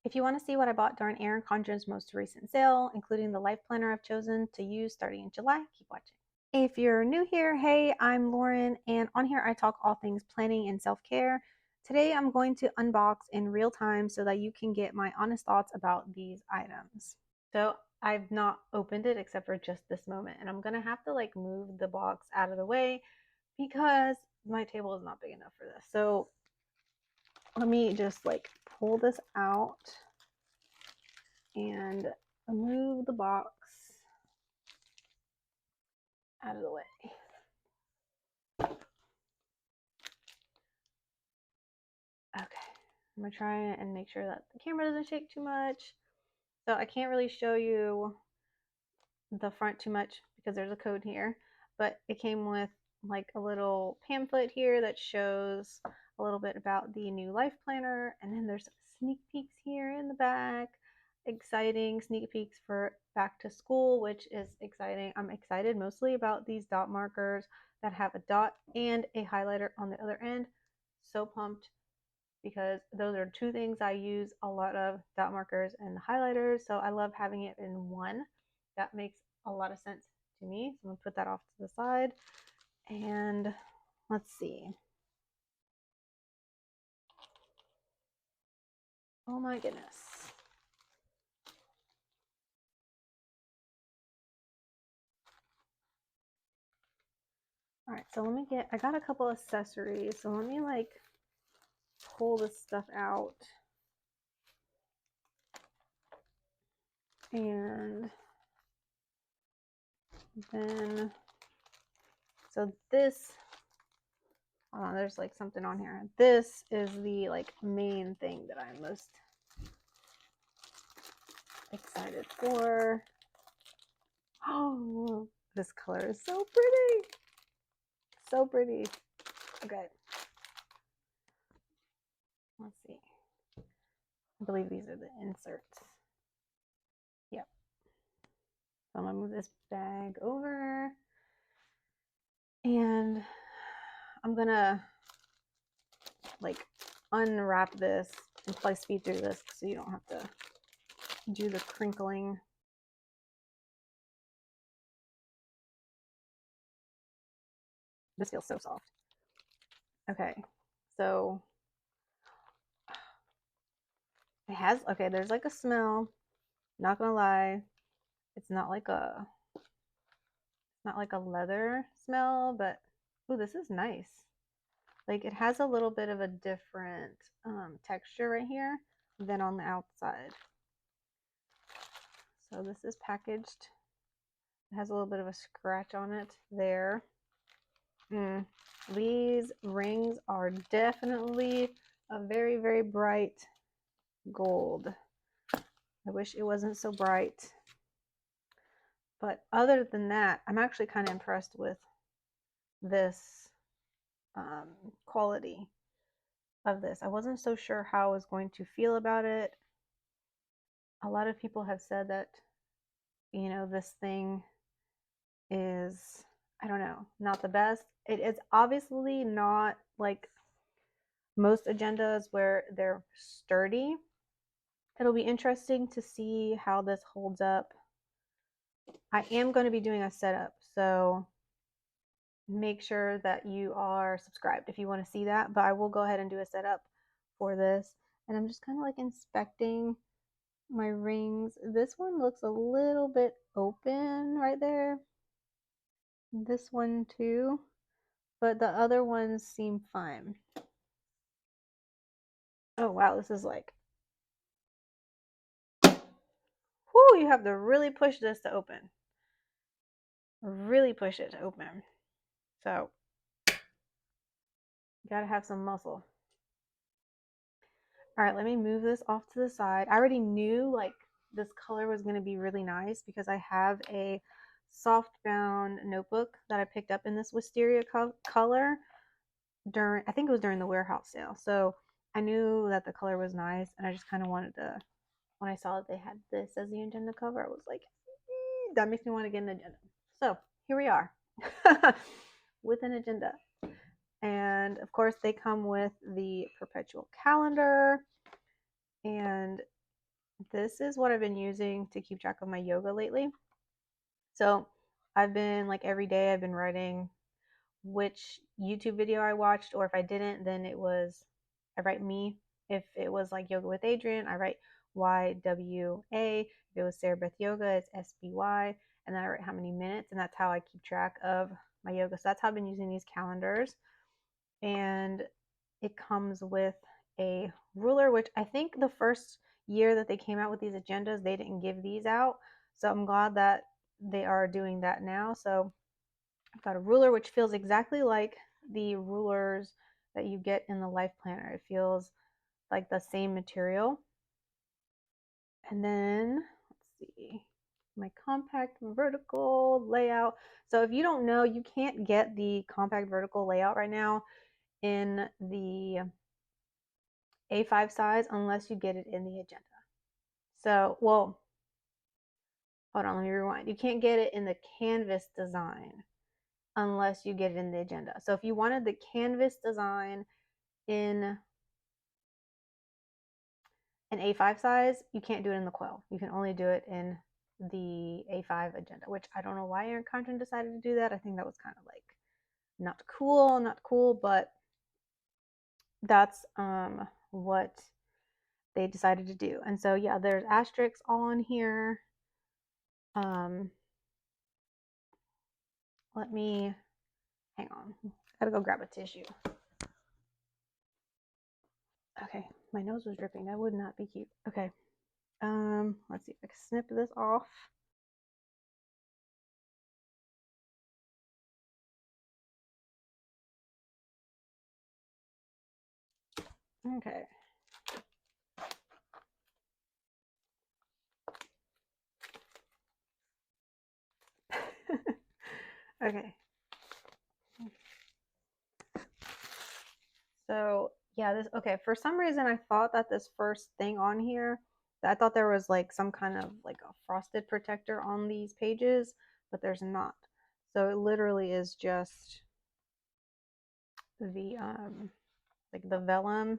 If you want to see what I bought during Erin Condren's most recent sale, including the life planner I've chosen to use starting in July, keep watching. If you're new here, hey, I'm Lauren, and on here I talk all things planning and self-care. Today I'm going to unbox in real time so that you can get my honest thoughts about these items. So I've not opened it except for just this moment, and I'm gonna have to like move the box out of the way because my table is not big enough for this. So let me just like pull this out and move the box out of the way. Okay, I'm gonna try and make sure that the camera doesn't shake too much. So I can't really show you the front too much because there's a code here, but it came with like a little pamphlet here that shows a little bit about the new life planner, and then there's sneak peeks here in the back. Exciting sneak peeks for back to school, which is exciting. I'm excited mostly about these dot markers that have a dot and a highlighter on the other end. So pumped because those are two things I use a lot of, dot markers and the highlighters. So I love having it in one. That makes a lot of sense to me. So I'm gonna put that off to the side, and let's see. Oh my goodness. All right, so I got a couple accessories. So let me like pull this stuff out. And then, so this, hold on, there's like something on here. This is the like main thing that I'm most excited for. Oh, this color is so pretty. So pretty. Okay. Let's see. I believe these are the inserts. Yep. So I'm gonna move this bag over, and I'm gonna like unwrap this and play speed through this so you don't have to do the crinkling. This feels so soft. Okay, so it has, okay, there's like a smell. Not gonna lie, it's not like a leather smell, but ooh, this is nice. Like it has a little bit of a different texture right here than on the outside. So this is packaged. It has a little bit of a scratch on it there. These rings are definitely a very, very bright gold. I wish it wasn't so bright. But other than that, I'm actually kind of impressed with this quality of this. I wasn't so sure how I was going to feel about it. A lot of people have said that, you know, this thing is, I don't know, not the best. It is obviously not like most agendas where they're sturdy. It'll be interesting to see how this holds up. I am going to be doing a setup, so make sure that you are subscribed if you want to see that, but I will go ahead and do a setup for this. And I'm just kind of like inspecting my rings. This one looks a little bit open right there. This one too, but the other ones seem fine. Oh wow, this is like, whoo, you have to really push this to open. Really push it to open. So you gotta have some muscle. All right, let me move this off to the side. I already knew like this color was going to be really nice because I have a softbound notebook that I picked up in this Wisteria color during, I think it was during the warehouse sale. So I knew that the color was nice, and I just kind of wanted to, when I saw that they had this as the agenda cover, I was like, that makes me want to get an agenda. So here we are with an agenda. And of course, they come with the Perpetual Calendar. And this is what I've been using to keep track of my yoga lately. So I've been like every day I've been writing which YouTube video I watched, or if I didn't, then I write me. If it was like Yoga with Adrian, I write YWA. If it was Sarah Beth Yoga, it's SBY. And then I write how many minutes, and that's how I keep track of my yoga. So that's how I've been using these calendars. And it comes with a ruler, which I think the first year that they came out with these agendas, they didn't give these out. So I'm glad that they are doing that now. So I've got a ruler which feels exactly like the rulers that you get in the Life Planner. It feels like the same material. And then, let's see, my compact vertical layout. So if you don't know, you can't get the compact vertical layout right now in the A5 size unless you get it in the agenda. So, well, hold on, let me rewind. You can't get it in the canvas design unless you get it in the agenda. So if you wanted the canvas design in an A5 size, you can't do it in the quill. You can only do it in the A5 agenda, which I don't know why Erin Condren decided to do that. I think that was kind of like not cool, but that's what they decided to do. And so yeah, there's asterisks all on here. Let me hang on. Gotta go grab a tissue. Okay, my nose was dripping. That would not be cute. Okay. Let's see if I can snip this off. Okay. Okay. So yeah, okay. For some reason, I thought that this first thing on here, I thought there was like some kind of like a frosted protector on these pages, but there's not. So it literally is just the like the vellum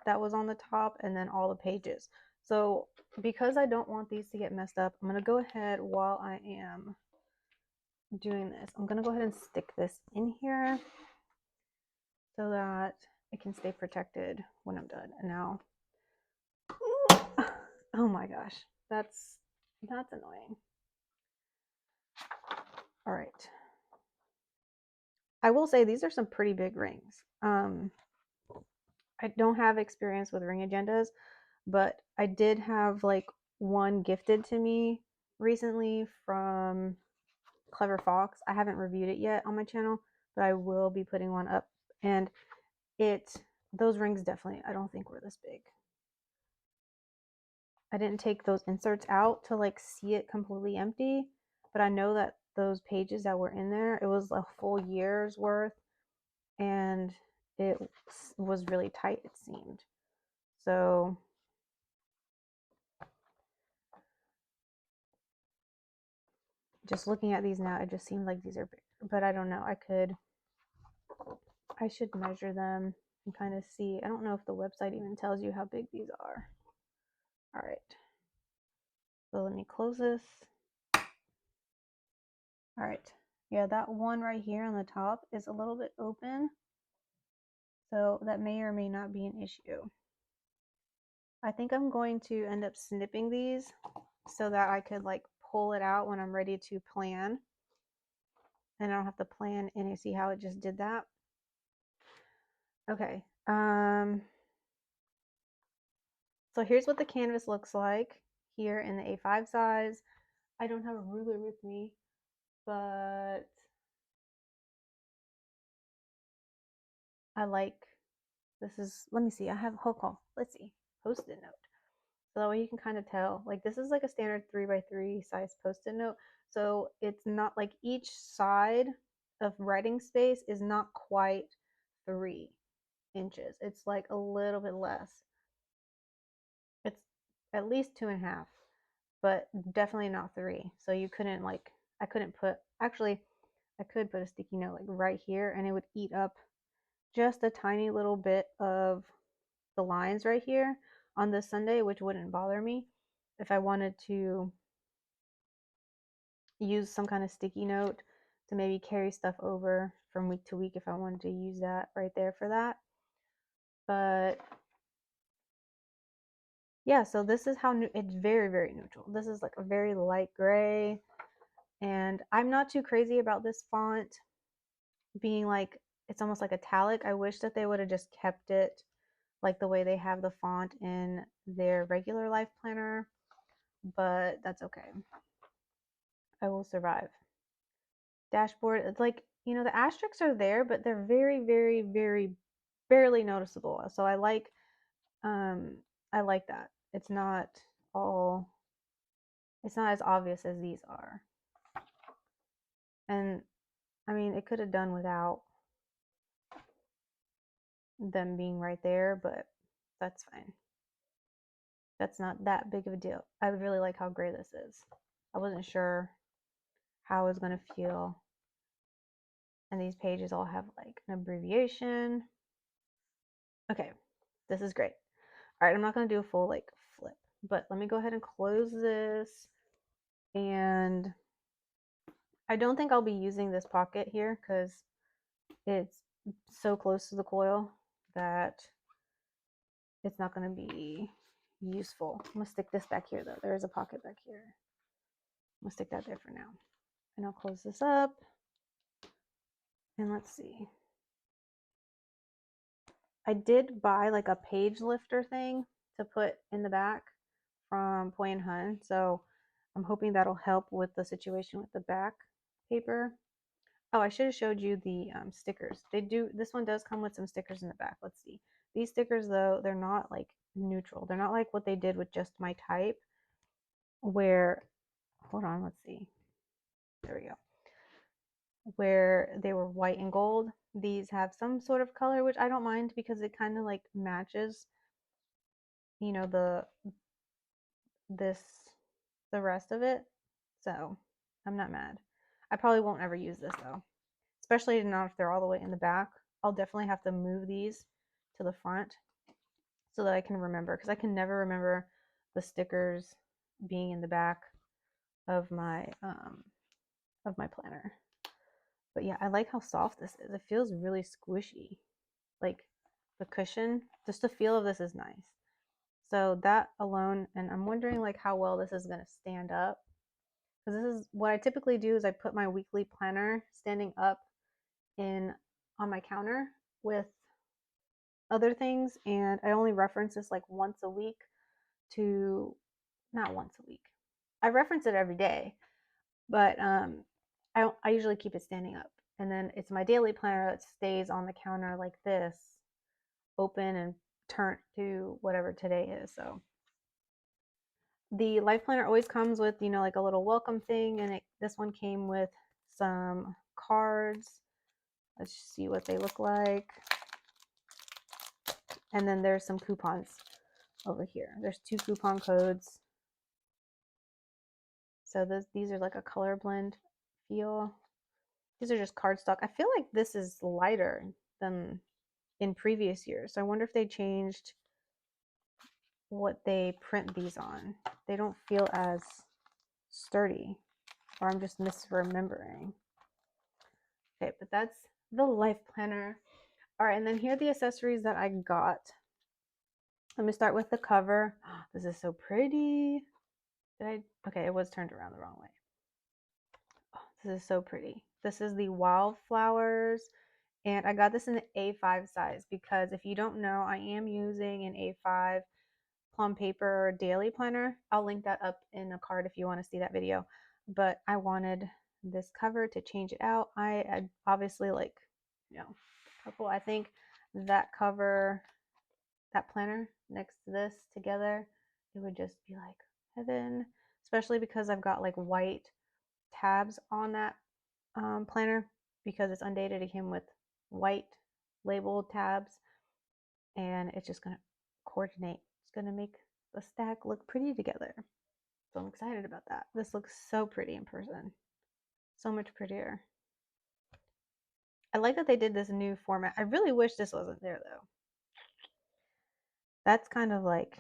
that was on the top, and then all the pages. So because I don't want these to get messed up, I'm gonna go ahead while I am doing this. I'm gonna go ahead and stick this in here so that it can stay protected when I'm done. And now, oh my gosh, that's annoying. All right. I will say these are some pretty big rings. I don't have experience with ring agendas, but I did have like one gifted to me recently from Clever Fox. I haven't reviewed it yet on my channel, but I will be putting one up. And those rings definitely, I don't think were this big. I didn't take those inserts out to like see it completely empty, but I know that those pages that were in there, it was a full year's worth, and it was really tight, it seemed. So just looking at these now, it just seemed like these are big, but I don't know. I should measure them and kind of see. I don't know if the website even tells you how big these are. All right. So let me close this. All right. Yeah, that one right here on the top is a little bit open. So that may or may not be an issue. I think I'm going to end up snipping these so that I could like pull it out when I'm ready to plan. And I don't have to plan and you see how it just did that. Okay. So here's what the canvas looks like here in the A5 size. I don't have a ruler with me, but I like, let me see, I have, hold on, let's see, post-it note. So that way you can kind of tell, like this is like a standard 3x3 size post-it note. So it's not like each side of writing space is not quite 3 inches. It's like a little bit less. It's at least 2.5, but definitely not 3. So you couldn't like, I couldn't put, actually, I could put a sticky note like right here and it would eat up just a tiny little bit of the lines right here on this Sunday, which wouldn't bother me if I wanted to use some kind of sticky note to maybe carry stuff over from week to week if I wanted to use that right there for that. But yeah, so this is how it's very, very neutral. This is like a very light gray, and I'm not too crazy about this font being like, it's almost like italic. I wish that they would have just kept it like the way they have the font in their regular Life Planner, but that's okay. I will survive. Dashboard, it's like, you know, the asterisks are there, but they're very, very, very barely noticeable. So I like that. It's not all, it's not as obvious as these are. And I mean, it could have done without them being right there, but that's fine. That's not that big of a deal. I really like how gray this is. I wasn't sure how I was going to feel. And these pages all have like an abbreviation. Okay, this is great. All right, I'm not going to do a full like flip, but let me go ahead and close this. And I don't think I'll be using this pocket here because it's so close to the coil that it's not going to be useful. I'm going to stick this back here though. There is a pocket back here. I'm going to stick that there for now. And I'll close this up. And let's see. I did buy like a page lifter thing to put in the back from Point Hun. So I'm hoping that'll help with the situation with the back paper. Oh, I should have showed you the stickers. This one does come with some stickers in the back. Let's see. These stickers though, they're not like neutral. They're not like what they did with just my type where, hold on, let's see. There we go. Where they were white and gold. These have some sort of color, which I don't mind because it kind of like matches, you know, the rest of it. So I'm not mad. I probably won't ever use this though, especially not if they're all the way in the back. I'll definitely have to move these to the front so that I can remember, because I can never remember the stickers being in the back of my planner. But yeah, I like how soft this is. It feels really squishy. Like the cushion, just the feel of this is nice. So that alone, and I'm wondering like how well this is going to stand up. Because this is what I typically do is I put my weekly planner standing up on my counter with other things, and I only reference this like once a week to, not once a week. I reference it every day, but I usually keep it standing up. And then it's my daily planner that stays on the counter like this, open and turned to whatever today is. So the Life Planner always comes with, you know, like a little welcome thing, and this one came with some cards. Let's see what they look like. And then there's some coupons over here. There's 2 coupon codes. So these are like a color blend feel. These are just cardstock. I feel like this is lighter than in previous years. So I wonder if they changed what they print these on. They don't feel as sturdy, or I'm just misremembering. Okay, but that's the Life Planner. All right, and then here are the accessories that I got. Let me start with the cover. This is so pretty. Okay, it was turned around the wrong way. Oh, this is so pretty. This is the Wildflowers, and I got this in the A5 size because if you don't know, I am using an A5 plum paper daily planner. I'll link that up in a card if you want to see that video. But I wanted this cover to change it out. I obviously like, you know, purple. I think that cover, that planner next to this together, it would just be like heaven, especially because I've got like white tabs on that planner because it's undated. It came with white labeled tabs, and it's just going to coordinate. It's going to make the stack look pretty together. So I'm excited about that. This looks so pretty in person. So much prettier. I like that they did this new format. I really wish this wasn't there though. That's kind of like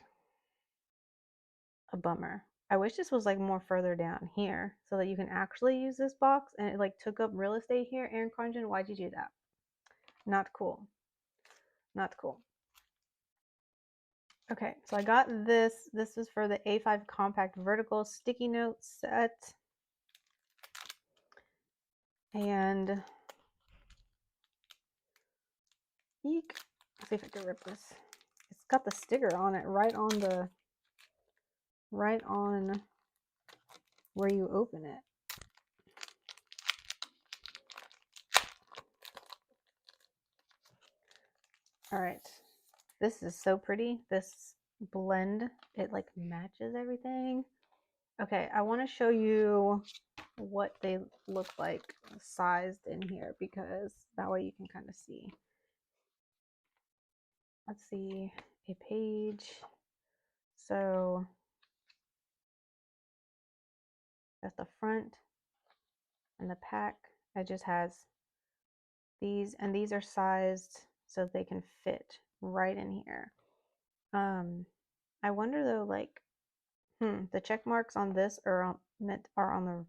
bummer. I wish this was like more further down here so that you can actually use this box, and it like took up real estate here. Erin Condren, why'd you do that? Not cool. Not cool. Okay, so I got this. This is for the A5 Compact Vertical Sticky Note Set. And eek. Let's see if I can rip this. It's got the sticker on it right on where you open it. All right, this is so pretty. This blend, it like matches everything. Okay, I want to show you what they look like sized in here, because that way you can kind of see. Let's see, a page. So that's the front, and the pack, it just has these, and these are sized so they can fit right in here. I wonder though, like, the check marks on this are on the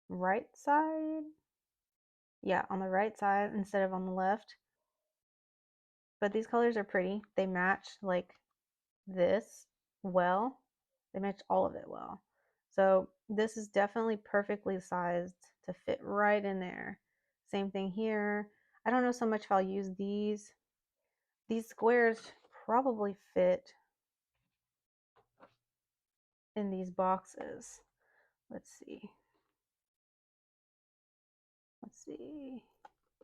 right side. Yeah, on the right side instead of on the left. But these colors are pretty. They match like this well. They match all of it well. So this is definitely perfectly sized to fit right in there. Same thing here. I don't know so much if I'll use these. These squares probably fit in these boxes. Let's see. Let's see.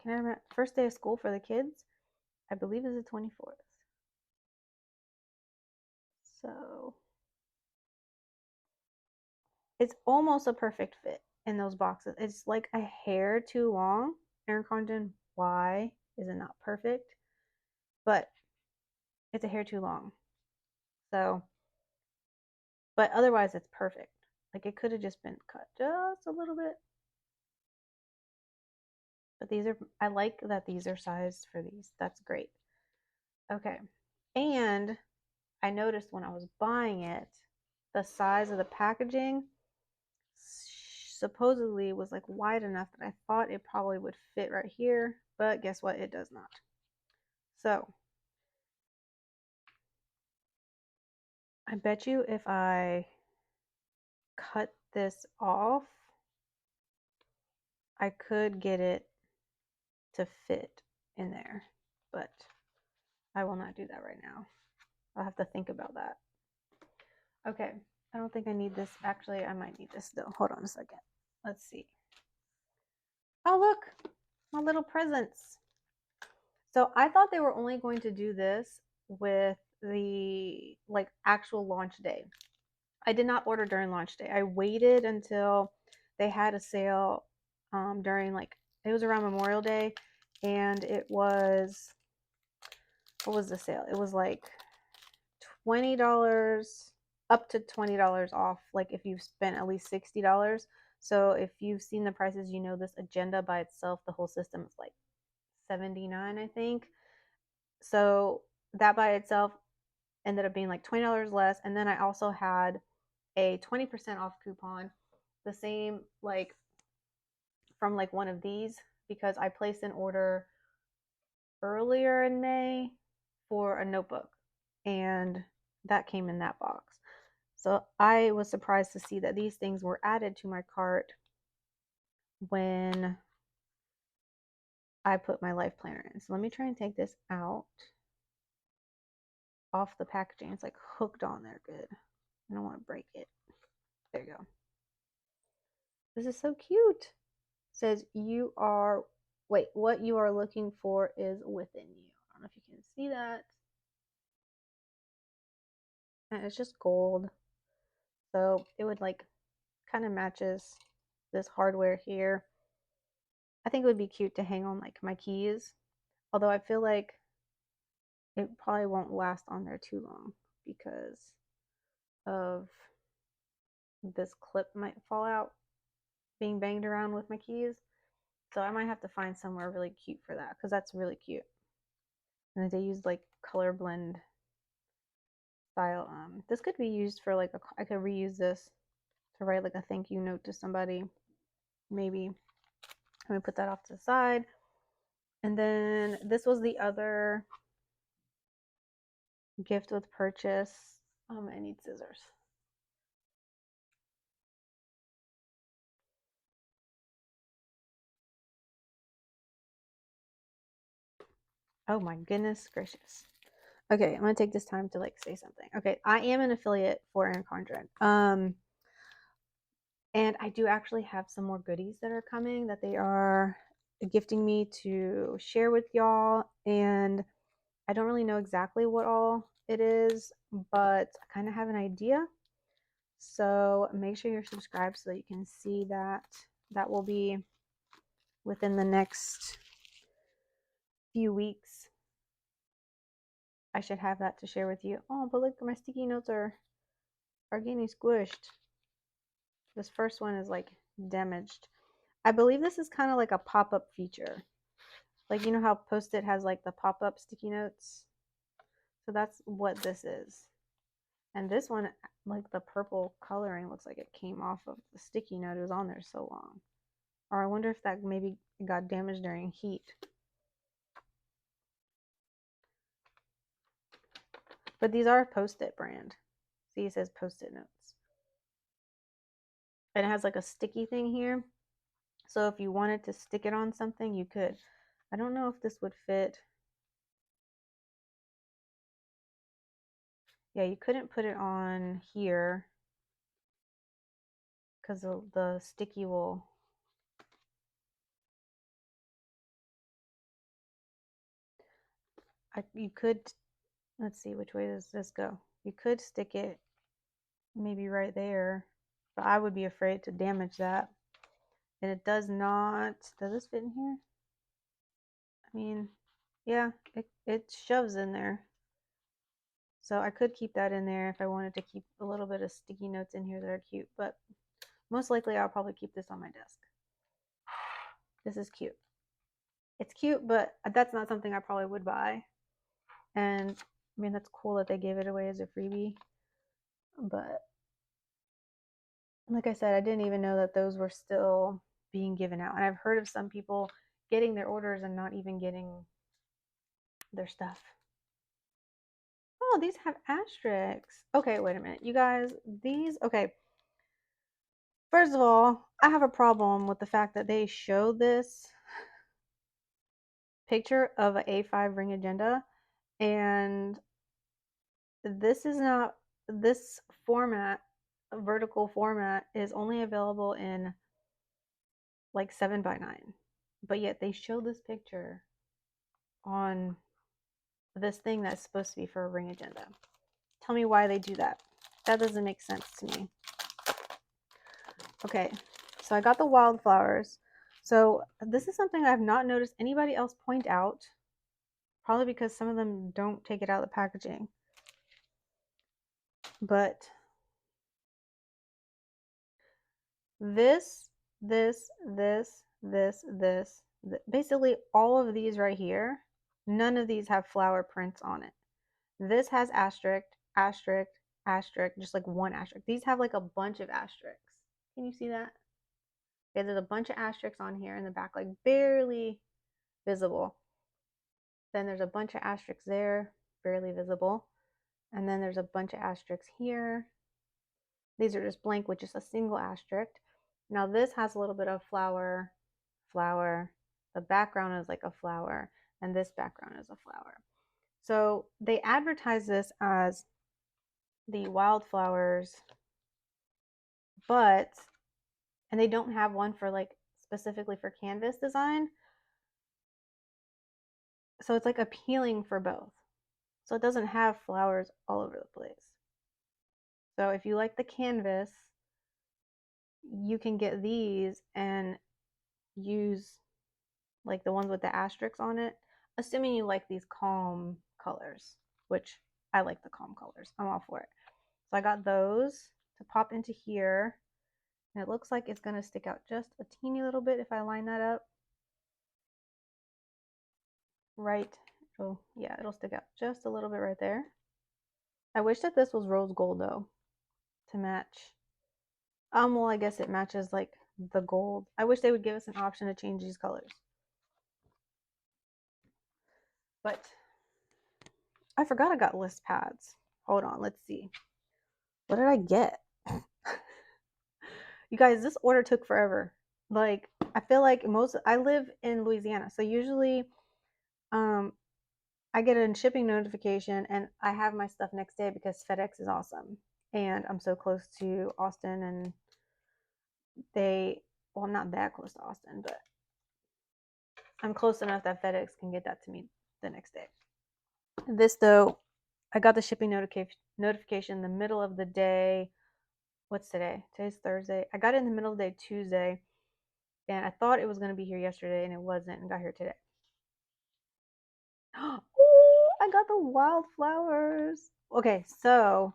Can I remember? First day of school for the kids, I believe, is the 24th. So it's almost a perfect fit in those boxes. It's like a hair too long. Erin Condren, why is it not perfect? But it's a hair too long. So, but otherwise it's perfect. Like it could have just been cut just a little bit. But these are, I like that these are sized for these. That's great. Okay. And I noticed when I was buying it, the size of the packaging supposedly was like wide enough that I thought it probably would fit right here, but guess what? It does not. So I bet you if I cut this off, I could get it to fit in there, but I will not do that right now. I'll have to think about that. Okay, I don't think I need this. Actually, I might need this still. Hold on a second. Let's see. Oh, look, my little presents. So I thought they were only going to do this with the like actual launch day. I did not order during launch day. I waited until they had a sale during like, it was around Memorial Day, and it was, what was the sale? It was like $20, up to $20 off, like if you've spent at least $60. So if you've seen the prices, you know this agenda by itself, the whole system is like $79, I think. So that by itself ended up being like $20 less. And then I also had a 20% off coupon, the same like from like one of these, because I placed an order earlier in May for a notebook, and that came in that box. So I was surprised to see that these things were added to my cart when I put my life planner in. So let me try and take this out off the packaging. It's like hooked on there good. I don't want to break it. There you go. This is so cute. It says you are, wait, what you are looking for is within you. I don't know if you can see that. And it's just gold. So it would like kind of matches this hardware here. I think it would be cute to hang on like my keys. Although I feel like it probably won't last on there too long because of this clip might fall out being banged around with my keys. So I might have to find somewhere really cute for that, because that's really cute. And they use like color blend style. This could be used for like I could reuse this to write like a thank you note to somebody, maybe. Let me put that off to the side. And then this was the other gift with purchase. I need scissors. Oh my goodness gracious. Okay, I'm gonna take this time to like say something. Okay, I am an affiliate for Erin Condren. And I do actually have some more goodies that are coming that they are gifting me to share with y'all. And I don't really know exactly what all it is, but I kind of have an idea. So make sure you're subscribed so that you can see that. That will be within the next few weeks. I should have that to share with you. Oh, but look, my sticky notes are getting squished. This first one is like damaged. I believe this is kind of like a pop-up feature. Like, you know how Post-it has like the pop-up sticky notes? So that's what this is. And this one, like the purple coloring looks like it came off of the sticky note. It was on there so long. Or I wonder if that maybe got damaged during heat. But these are Post-it brand. See, it says Post-it notes. And it has like a sticky thing here. So if you wanted to stick it on something, you could. I don't know if this would fit. Yeah, you couldn't put it on here because the sticky will. You could, let's see, which way does this go? You could stick it maybe right there, but I would be afraid to damage that. And it does not, does this fit in here? I mean, yeah, it shoves in there. So I could keep that in there if I wanted to keep a little bit of sticky notes in here that are cute, but most likely I'll probably keep this on my desk. This is cute. It's cute, but that's not something I probably would buy. And I mean, that's cool that they gave it away as a freebie. But like I said, I didn't even know that those were still being given out. And I've heard of some people getting their orders and not even getting their stuff. Oh, these have asterisks. Okay, wait a minute. You guys, these, okay. First of all, I have a problem with the fact that they show this picture of an A5 ring agenda, and this is not, this format, vertical format, is only available in like 7x9, but yet they show this picture on this thing that's supposed to be for a ring agenda. Tell me why they do that. That doesn't make sense to me. Okay, so I got the wildflowers. So this is something I've not noticed anybody else point out, probably because some of them don't take it out of the packaging. But this, basically all of these right here, none of these have flower prints on it. This has asterisk, asterisk, asterisk, just like one asterisk. These have like a bunch of asterisks. Can you see that? Okay, there's a bunch of asterisks on here in the back, like barely visible. Then there's a bunch of asterisks there, barely visible. And then there's a bunch of asterisks here. These are just blank with just a single asterisk. Now this has a little bit of flower, flower. The background is like a flower, and this background is a flower. So they advertise this as the wildflowers, but, and they don't have one for like specifically for canvas design. So it's like appealing for both. So it doesn't have flowers all over the place. So if you like the canvas, you can get these and use like the ones with the asterisks on it, assuming you like these calm colors, which I like the calm colors. I'm all for it. So I got those to pop into here. And it looks like it's going to stick out just a teeny little bit if I line that up. Right. Oh, yeah, it'll stick out just a little bit right there. I wish that this was rose gold though, to match. Well, I guess it matches like the gold. I wish they would give us an option to change these colors. But I forgot I got list pads. Hold on, let's see. What did I get? You guys, this order took forever. Like, I feel like I live in Louisiana, so usually I get a shipping notification and I have my stuff next day because FedEx is awesome. And I'm so close to Austin, and well, I'm not that close to Austin, but I'm close enough that FedEx can get that to me the next day. This though, I got the shipping notification in the middle of the day. What's today? Today's Thursday. I got it in the middle of the day Tuesday, and I thought it was going to be here yesterday, and it wasn't, and got here today. Oh, I got the wildflowers. Okay, so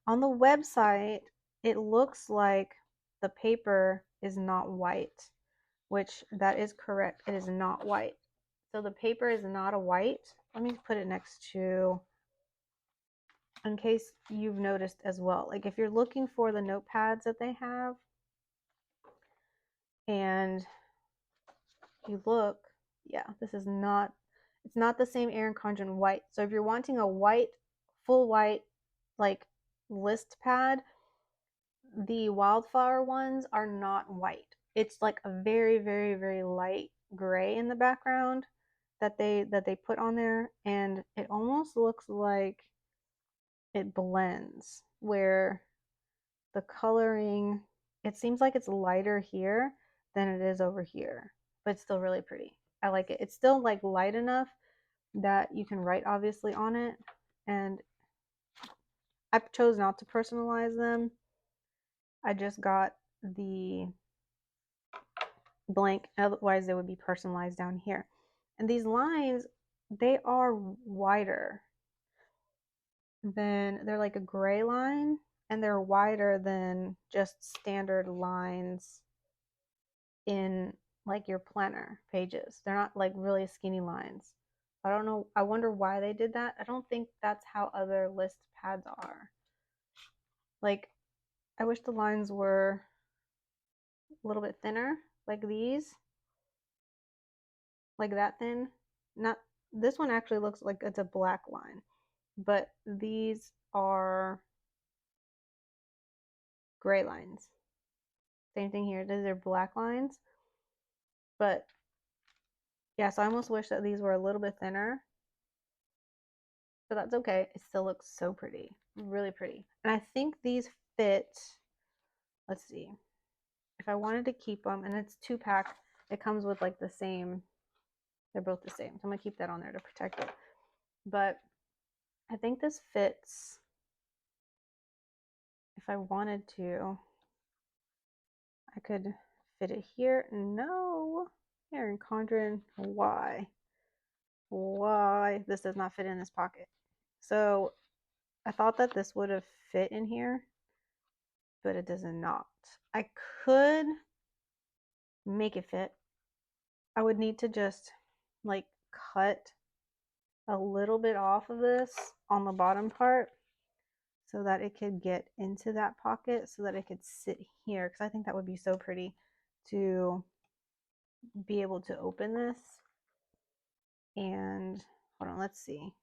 on the website, it looks like the paper is not white, which that is correct. It is not white. So the paper is not a white. Let me put it next to, in case you've noticed as well. Like if you're looking for the notepads that they have and you look, yeah, this is not, it's not the same Erin Condren white. So if you're wanting a white, full white, like list pad, the wildflower ones are not white. It's like a very, very, very light gray in the background that they put on there, and it almost looks like it blends where the coloring, it seems like it's lighter here than it is over here, but it's still really pretty. I like it. It's still like light enough that you can write obviously on it, and I chose not to personalize them. I just got the blank, otherwise they would be personalized down here. And these lines, they are wider than, they're like a gray line, and they're wider than just standard lines in like your planner pages. They're not like really skinny lines. I don't know. I wonder why they did that. I don't think that's how other list pads are. Like, I wish the lines were a little bit thinner, like these, like that thin. Not, this one actually looks like it's a black line, but these are gray lines. Same thing here. These are black lines, but yeah, so I almost wish that these were a little bit thinner, but that's okay. It still looks so pretty, really pretty. And I think these fit, let's see, if I wanted to keep them, and it's 2-pack, it comes with like the same, they're both the same. So I'm gonna keep that on there to protect it. But I think this fits, if I wanted to, I could fit it here. No, Erin Condren, why? Why? This does not fit in this pocket. So I thought that this would have fit in here, but it does not. I could make it fit. I would need to just like cut a little bit off of this on the bottom part so that it could get into that pocket, so that it could sit here, because I think that would be so pretty to be able to open this. And hold on, let's see.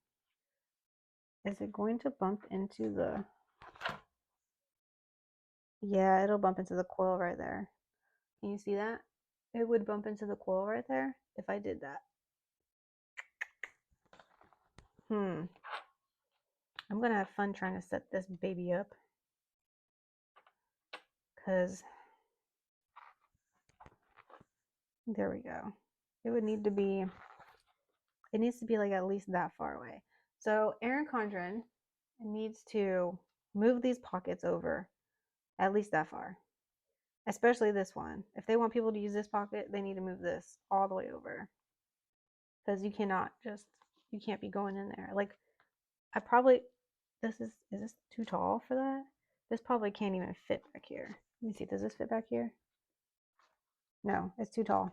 Is it going to bump into the, yeah, it'll bump into the coil right there. Can you see that? It would bump into the coil right there if I did that. I'm gonna have fun trying to set this baby up, because there we go. It would need to be, it needs to be like at least that far away. So Erin Condren needs to move these pockets over at least that far, especially this one. If they want people to use this pocket, they need to move this all the way over, because you cannot just, you can't be going in there. Like, I probably, is this too tall for that? This probably can't even fit back here. Let me see, does this fit back here? No, it's too tall.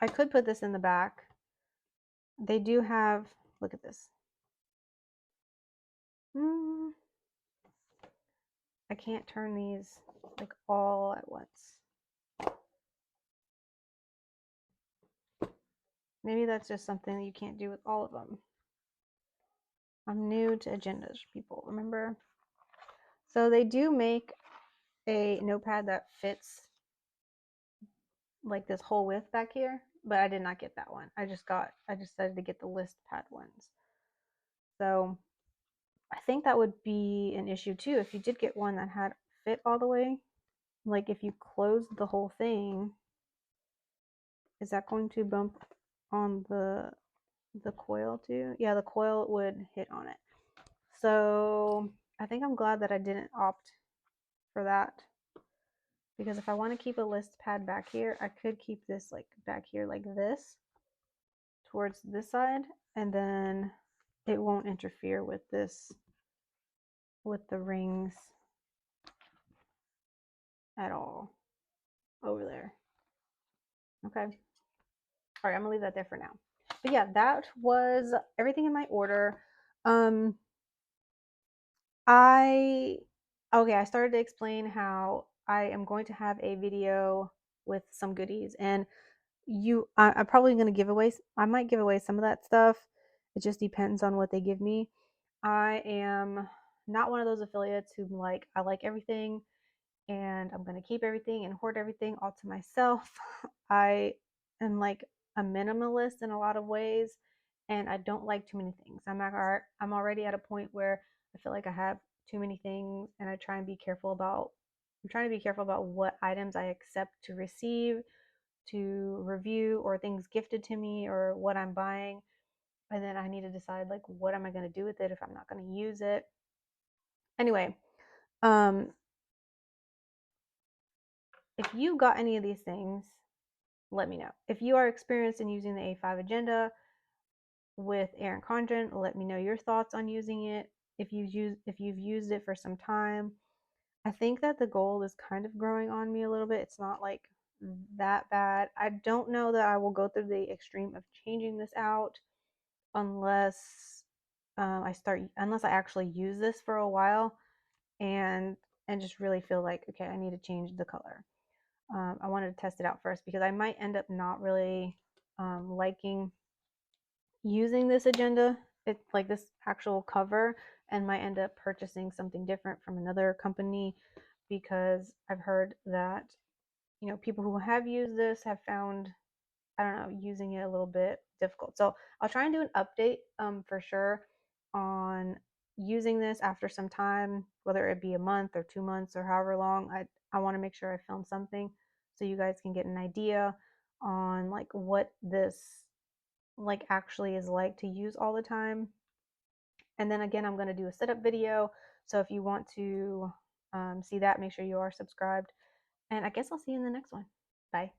I could put this in the back. They do have, look at this. Mm, I can't turn these like all at once. Maybe that's just something that you can't do with all of them. I'm new to agendas, people, remember? So they do make a notepad that fits like this whole width back here, but I did not get that one. I decided to get the list pad ones. So I think that would be an issue too if you did get one that had fit all the way. Like if you closed the whole thing, is that going to bump on the coil too? Yeah, the coil would hit on it. So I think I'm glad that I didn't opt for that, because if I want to keep a list pad back here, I could keep this like back here like this towards this side, and then it won't interfere with this, with the rings at all over there. Okay. All right, I'm gonna leave that there for now. But yeah, that was everything in my order. Um, I I started to explain how I am going to have a video with some goodies, and I'm probably going to give away, I might give away some of that stuff. It just depends on what they give me. I am not one of those affiliates who like, I like everything and I'm going to keep everything and hoard everything all to myself. I am like a minimalist in a lot of ways, and I don't like too many things. I'm already at a point where I feel like I have too many things, and I try and be careful about I'm trying to be careful about what items I accept to receive, to review, or things gifted to me, or what I'm buying. And then I need to decide like what am I going to do with it if I'm not going to use it. Anyway, um if you got any of these things, let me know. If you are experienced in using the A5 agenda with Erin Condren, let me know your thoughts on using it. If you've used it for some time, I think that the gold is kind of growing on me a little bit. It's not like that bad. I don't know that I will go through the extreme of changing this out unless unless I actually use this for a while and just really feel like, okay, I need to change the color. I wanted to test it out first because I might end up not really liking using this agenda, it's like this actual cover, and might end up purchasing something different from another company, because I've heard that, people who have used this have found, I don't know, using it a little bit difficult. So I'll try and do an update for sure on using this after some time, whether it be a month or 2 months or however long. I want to make sure I film something so you guys can get an idea on like what this like actually is like to use all the time. And then again, I'm going to do a setup video. So if you want to see that, make sure you are subscribed. And I guess I'll see you in the next one. Bye.